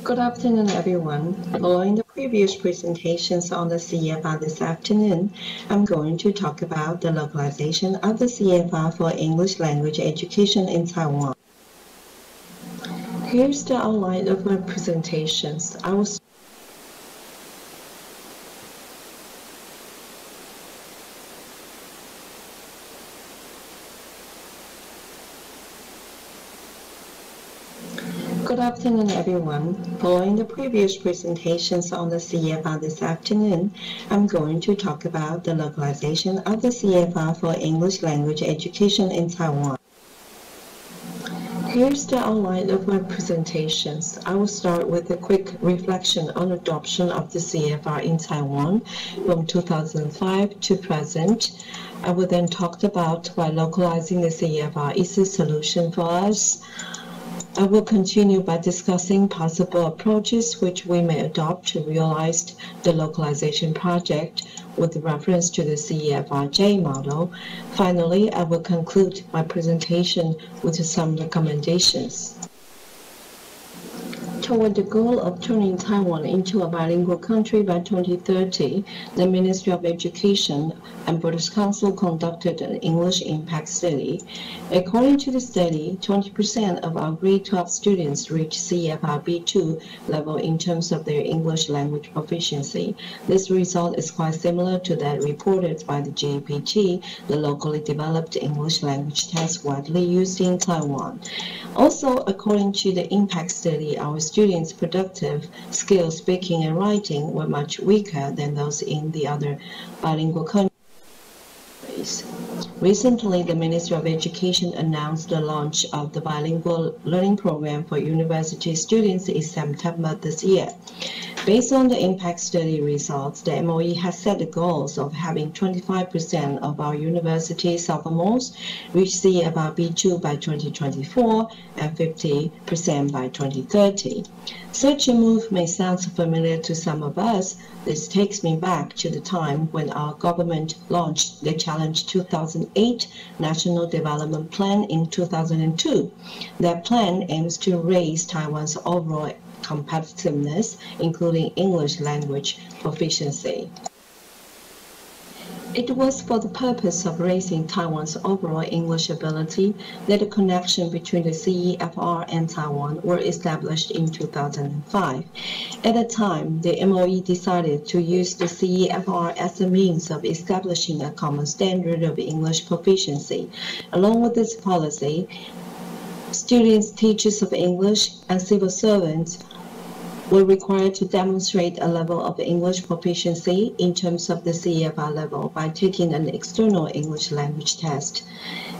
Good afternoon, everyone. Following the previous presentations on the CFR this afternoon, I'm going to talk about the localization of the CFR for English language education in Taiwan. Here's the outline of my presentations. Good afternoon, everyone. Following the previous presentations on the CFR this afternoon, I'm going to talk about the localization of the CFR for English language education in Taiwan. Here's the outline of my presentations. I will start with a quick reflection on adoption of the CFR in Taiwan from 2005 to present. I will then talk about why localizing the CFR is a solution for us. I will continue by discussing possible approaches which we may adopt to realize the localization project with reference to the CFR-T model. Finally, I will conclude my presentation with some recommendations. Toward the goal of turning Taiwan into a bilingual country by 2030, the Ministry of Education and British Council conducted an English impact study. According to the study, 20% of our grade 12 students reach CFR B2 level in terms of their English language proficiency. This result is quite similar to that reported by the GPT, the locally developed English language test widely used in Taiwan. Also, according to the impact study, our students' productive skills speaking and writing were much weaker than those in the other bilingual countries. Recently, the Ministry of Education announced the launch of the Bilingual Learning Program for university students in September this year. Based on the impact study results, the MOE has set the goals of having 25% of our university sophomores reach CFR B2 by 2024 and 50% by 2030. Such a move may sound familiar to some of us. This takes me back to the time when our government launched the Challenge 2008 National Development Plan in 2002. That plan aims to raise Taiwan's overall competitiveness, including English language proficiency. It was for the purpose of raising Taiwan's overall English ability that the connection between the CEFR and Taiwan were established in 2005. At the time, the MOE decided to use the CEFR as a means of establishing a common standard of English proficiency. Along with this policy, students, teachers of English, and civil servants were required to demonstrate a level of English proficiency in terms of the CFR level by taking an external English language test.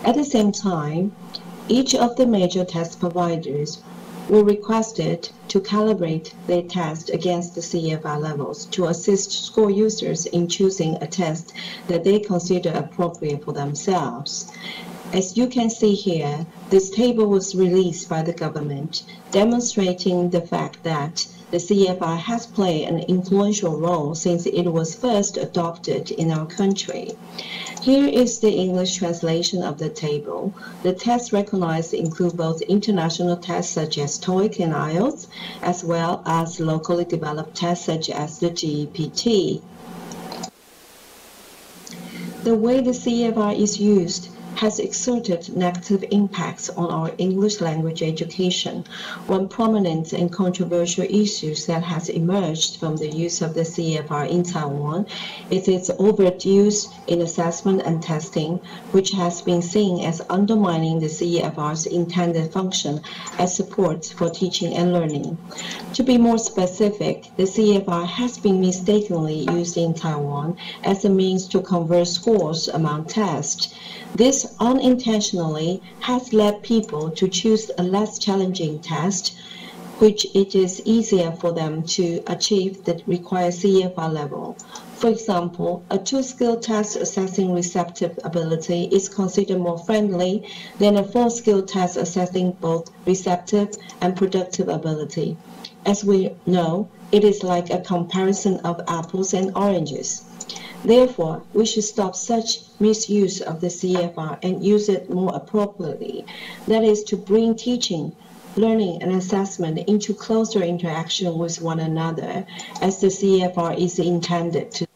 At the same time, each of the major test providers were requested to calibrate their test against the CFR levels to assist school users in choosing a test that they consider appropriate for themselves. As you can see here, this table was released by the government, demonstrating the fact that the CFR has played an influential role since it was first adopted in our country. Here is the English translation of the table. The tests recognized include both international tests such as TOEIC and IELTS, as well as locally developed tests such as the GPT. The way the CFR is used has exerted negative impacts on our English language education. One prominent and controversial issue that has emerged from the use of the CFR in Taiwan is its overt use in assessment and testing, which has been seen as undermining the CFR's intended function as support for teaching and learning. To be more specific, the CFR has been mistakenly used in Taiwan as a means to convert scores among tests. This unintentionally has led people to choose a less challenging test, which it is easier for them to achieve the required CFR level. For example, a two-skill test assessing receptive ability is considered more friendly than a four-skill test assessing both receptive and productive ability. As we know, it is like a comparison of apples and oranges. Therefore, we should stop such misuse of the CFR and use it more appropriately. That is to bring teaching learning and assessment into closer interaction with one another, as the CFR is intended to.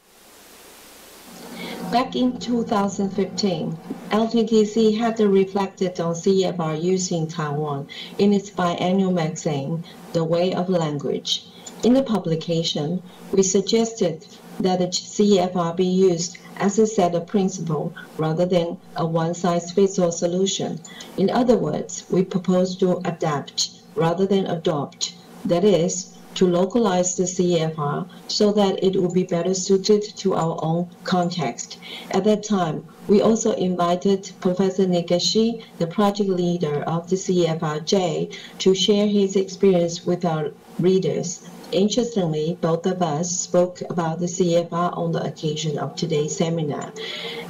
Back in 2015, LTTC had reflected on CFR use in Taiwan in its biannual magazine, The Way of Language. In the publication, we suggested that the CFR be used as a set of principles rather than a one-size-fits-all solution. In other words, we propose to adapt rather than adopt. That is, to localize the CFR so that it will be better suited to our own context. At that time, we also invited Professor Nagashi, the project leader of the CFR-J, to share his experience with our readers. Interestingly, both of us spoke about the CFR on the occasion of today's seminar.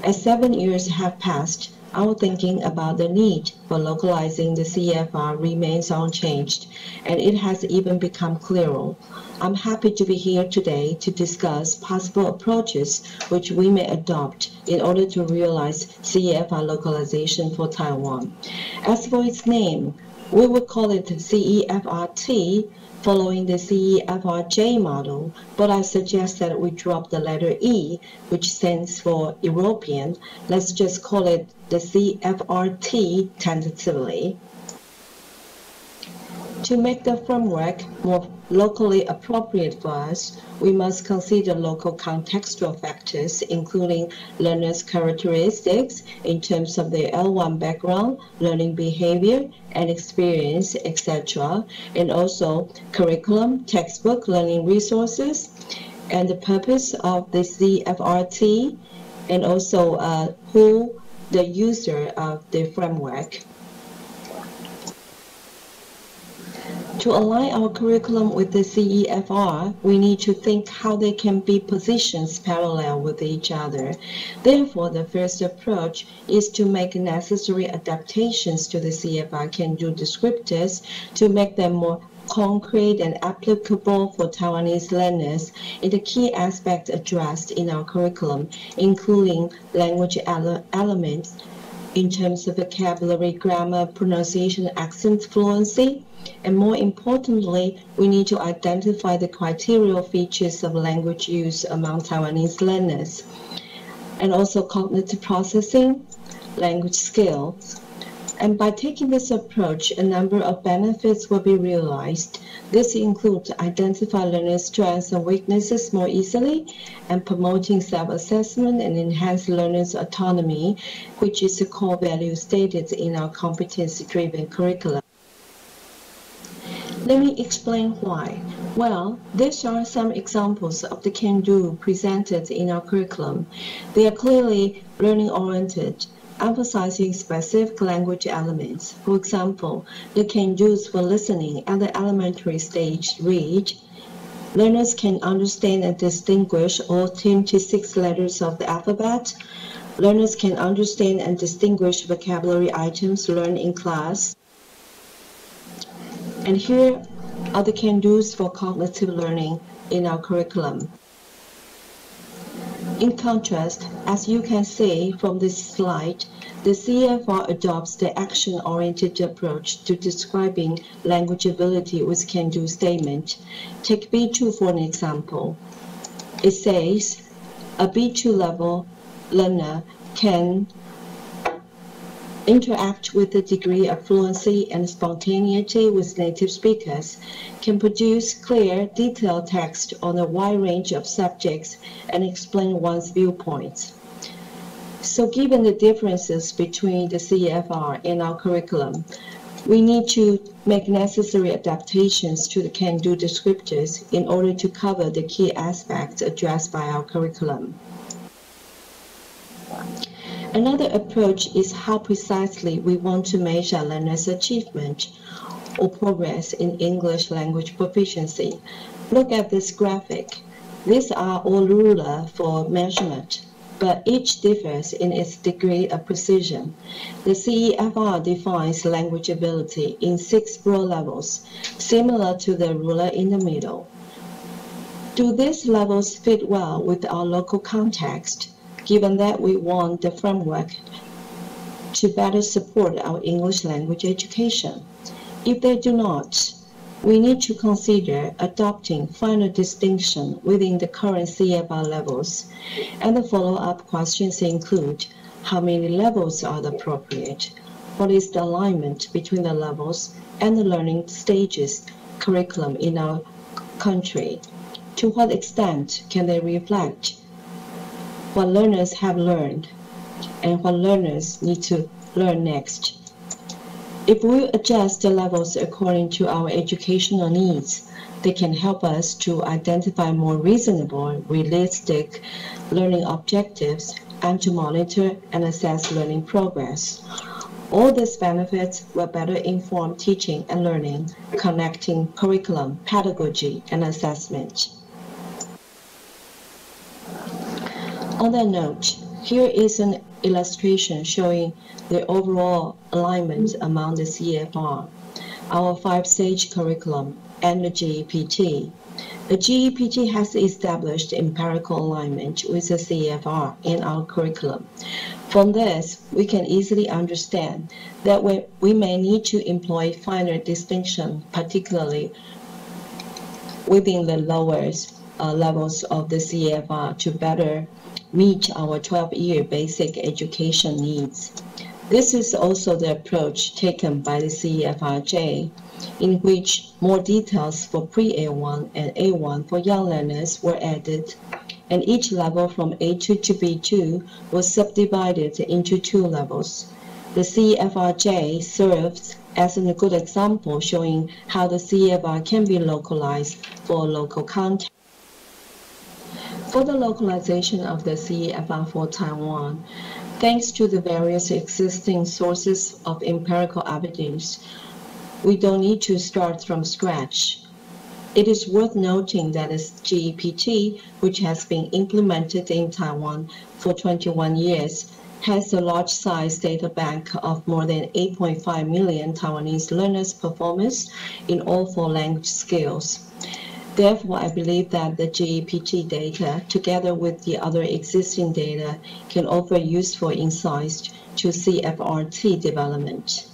As 7 years have passed, our thinking about the need for localizing the CFR remains unchanged, and it has even become clearer. I'm happy to be here today to discuss possible approaches which we may adopt in order to realize CFR localization for Taiwan. As for its name, we would call it CFR-T, following the CFR-J model, but I suggest that we drop the letter E, which stands for European. Let's just call it the CFR-T tentatively. To make the framework more locally appropriate for us, we must consider local contextual factors, including learners' characteristics in terms of their L1 background, learning behavior, and experience, etc., and also curriculum, textbook, learning resources, and the purpose of the CFRT, and also who the user of the framework. To align our curriculum with the CEFR, we need to think how they can be positioned parallel with each other. Therefore, the first approach is to make necessary adaptations to the CFR can-do descriptors to make them more concrete and applicable for Taiwanese learners in the key aspects addressed in our curriculum, including language elements in terms of vocabulary, grammar, pronunciation, accent fluency. And more importantly, we need to identify the criteria features of language use among Taiwanese learners, and also cognitive processing, language skills. And by taking this approach, a number of benefits will be realized. This includes identifying learners' strengths and weaknesses more easily, and promoting self-assessment and enhance learners' autonomy, which is a core value stated in our competency-driven curriculum. Let me explain why. Well, these are some examples of the can-do presented in our curriculum. They are clearly learning-oriented, emphasizing specific language elements. For example, the can-dos for listening at the elementary stage read: learners can understand and distinguish all 26 letters of the alphabet. Learners can understand and distinguish vocabulary items learned in class. And here are the can-dos for cognitive learning in our curriculum. In contrast, as you can see from this slide, the CFR adopts the action-oriented approach to describing language ability with can-do statement. Take B2 for an example. It says, a B2 level learner can interact with a degree of fluency and spontaneity with native speakers, can produce clear, detailed text on a wide range of subjects, and explain one's viewpoints. So given the differences between the CFR and our curriculum, we need to make necessary adaptations to the can-do descriptors in order to cover the key aspects addressed by our curriculum. Another approach is how precisely we want to measure learners' achievement or progress in English language proficiency. Look at this graphic. These are all rulers for measurement, but each differs in its degree of precision. The CEFR defines language ability in 6 broad levels, similar to the ruler in the middle. Do these levels fit well with our local context, given that we want the framework to better support our English language education? If they do not, we need to consider adopting finer distinction within the current CFR levels, and the follow-up questions include how many levels are appropriate, what is the alignment between the levels and the learning stages curriculum in our country, to what extent can they reflect what learners have learned and what learners need to learn next. If we adjust the levels according to our educational needs, they can help us to identify more reasonable, realistic learning objectives and to monitor and assess learning progress. All these benefits will better inform teaching and learning, connecting curriculum, pedagogy, and assessment. On that note, here is an illustration showing the overall alignment among the CFR, our 5-stage curriculum, and the GEPT. The GEPT has established empirical alignment with the CFR in our curriculum. From this, we can easily understand that we may need to employ finer distinction, particularly within the lower levels of the CFR to better meet our 12-year basic education needs. This is also the approach taken by the CFR-J, in which more details for pre-A1 and A1 for young learners were added, and each level from A2 to B2 was subdivided into 2 levels. The CFR-J serves as a good example showing how the CFR can be localized for local context. For the localization of the CFR for Taiwan, thanks to the various existing sources of empirical evidence, we don't need to start from scratch. It is worth noting that the GEPT, which has been implemented in Taiwan for 21 years, has a large-size data bank of more than 8.5 million Taiwanese learners' performance in all 4 language skills. Therefore, I believe that the GEPT data, together with the other existing data, can offer useful insights to CFR-T development.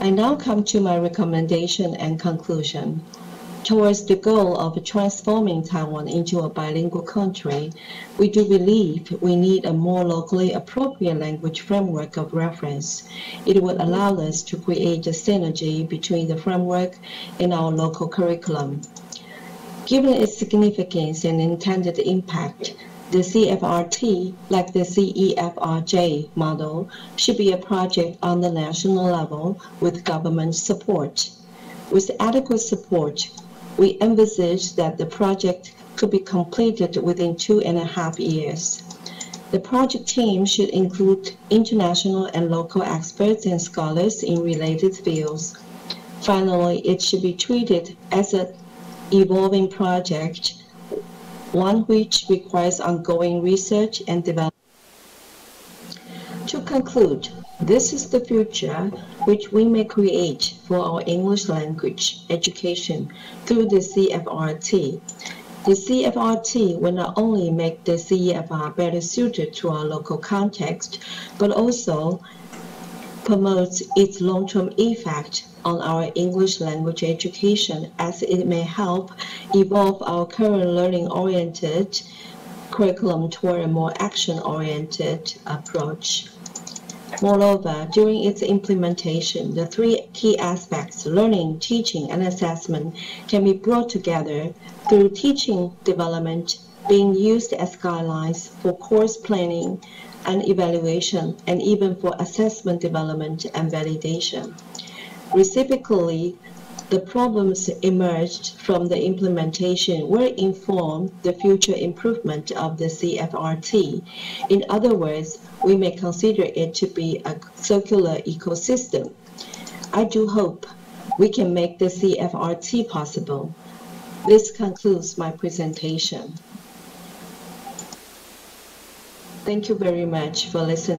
I now come to my recommendation and conclusion. Towards the goal of transforming Taiwan into a bilingual country, we do believe we need a more locally appropriate language framework of reference. It will allow us to create a synergy between the framework and our local curriculum. Given its significance and intended impact, the CFR-T, like the CEFR-J model, should be a project on the national level with government support. With adequate support, we envisage that the project could be completed within 2.5 years. The project team should include international and local experts and scholars in related fields. Finally, it should be treated as an evolving project, one which requires ongoing research and development. To conclude, this is the future which we may create for our English language education through the CFR-T. The CFR-T will not only make the CFR better suited to our local context, but also promotes its long-term effect on our English language education, as it may help evolve our current learning-oriented curriculum toward a more action-oriented approach. Moreover, during its implementation, the 3 key aspects, learning, teaching, and assessment, can be brought together through teaching development being used as guidelines for course planning and evaluation, and even for assessment development and validation. Reciprocally, the problems emerged from the implementation will inform the future improvement of the CFR-T. In other words, we may consider it to be a circular ecosystem. I do hope we can make the CFR-T possible. This concludes my presentation. Thank you very much for listening.